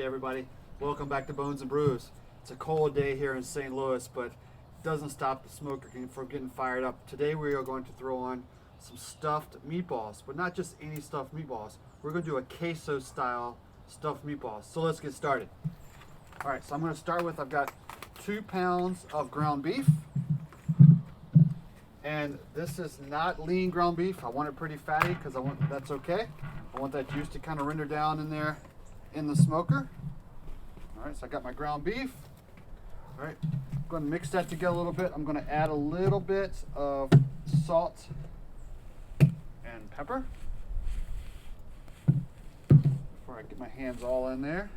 Hey everybody, welcome back to Bones and Brews. It's a cold day here in St. Louis, but it doesn't stop the smoker from getting fired up. Today we are going to throw on some stuffed meatballs, but not just any stuffed meatballs. We're going to do a queso style stuffed meatballs. So let's get started. All right, so I'm going to start with, I've got 2 pounds of ground beef. And this is not lean ground beef. I want it pretty fatty because that's okay. I want that juice to kind of render down in there in the smoker. All right, so I got my ground beef. All right, I'm going to mix that together a little bit. I'm going to add a little bit of salt and pepper before I get my hands all in there.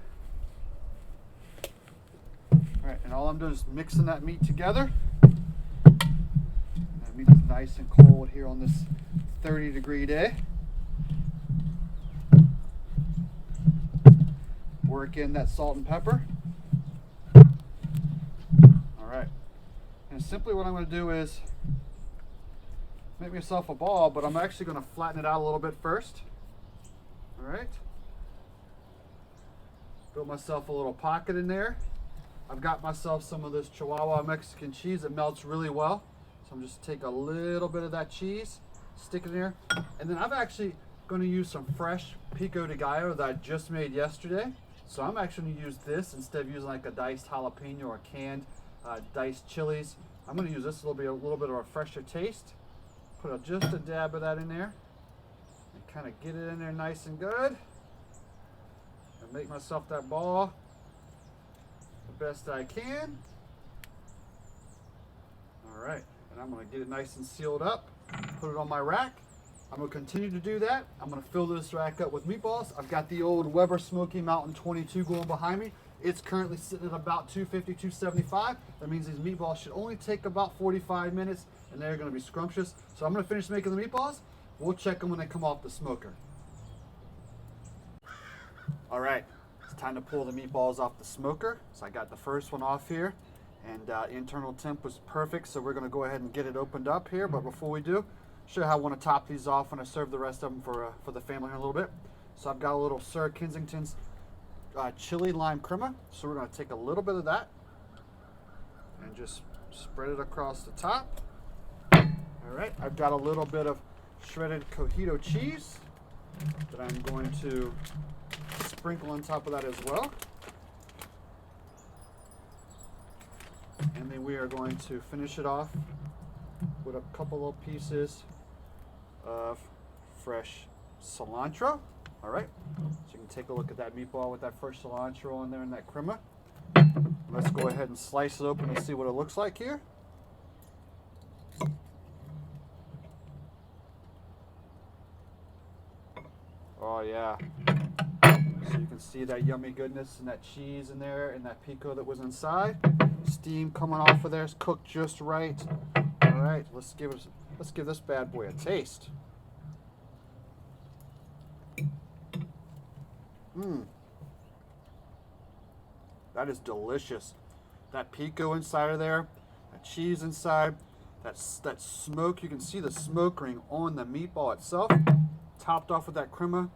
All right, and all I'm doing is mixing that meat together. Meat is nice and cold here on this 30-degree day. Work in that salt and pepper. All right. And simply what I'm going to do is make myself a ball, but I'm actually going to flatten it out a little bit first. All right. Build myself a little pocket in there. I've got myself some of this Chihuahua Mexican cheese. It melts really well. So I'm just take a little bit of that cheese, stick it in there, and then I'm actually going to use some fresh Pico de Gallo that I just made yesterday. So I'm actually going to use this instead of using like a diced jalapeno or canned diced chilies. I'm going to use this a little bit of a fresher taste. Put just a dab of that in there, and kind of get it in there nice and good, and make myself that ball the best I can. All right. And I'm going to get it nice and sealed up, put it on my rack. I'm going to continue to do that. I'm going to fill this rack up with meatballs. I've got the old Weber Smoky Mountain 22 going behind me. It's currently sitting at about 250, 275. That means these meatballs should only take about 45 minutes, and they're going to be scrumptious. So I'm going to finish making the meatballs. We'll check them when they come off the smoker. All right, it's time to pull the meatballs off the smoker. So I got the first one off here. And internal temp was perfect, so we're going to go ahead and get it opened up here. But before we do, show you how I want to top these off when I serve the rest of them for the family in a little bit. So I've got a little Sir Kensington's chili lime crema. So we're going to take a little bit of that and just spread it across the top. All right, I've got a little bit of shredded Cojita cheese that I'm going to sprinkle on top of that as well. And then we are going to finish it off with a couple of pieces of fresh cilantro. All right, so you can take a look at that meatball with that fresh cilantro on there and that crema. Let's go ahead and slice it open and see what it looks like here. Oh yeah. So you can see that yummy goodness and that cheese in there and that pico that was inside. Steam coming off of there is cooked just right. All right, let's give this bad boy a taste. That is delicious. That pico inside of there, that cheese inside, that smoke. You can see the smoke ring on the meatball itself, topped off with that crema,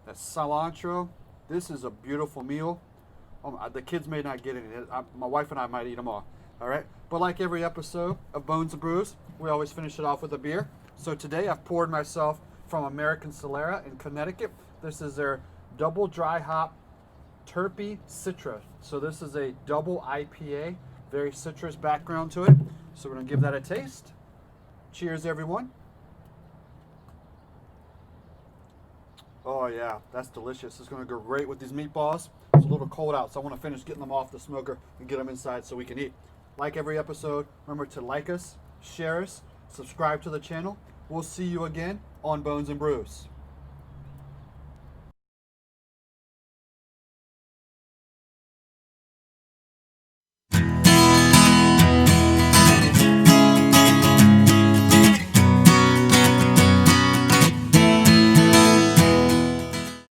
that cilantro. This is a beautiful meal. The kids may not get any. My wife and I might eat them all. All right. But like every episode of Bones and Brews, we always finish it off with a beer. So today I've poured myself from American Solera in Connecticut. This is their double dry hop Terpy Citra. So this is a double IPA, very citrus background to it. So we're going to give that a taste. Cheers, everyone. Oh yeah, that's delicious. It's going to go great with these meatballs. It's a little cold out, so I want to finish getting them off the smoker and get them inside so we can eat. Like every episode, remember to like us, share us, subscribe to the channel. We'll see you again on Bones and Brews.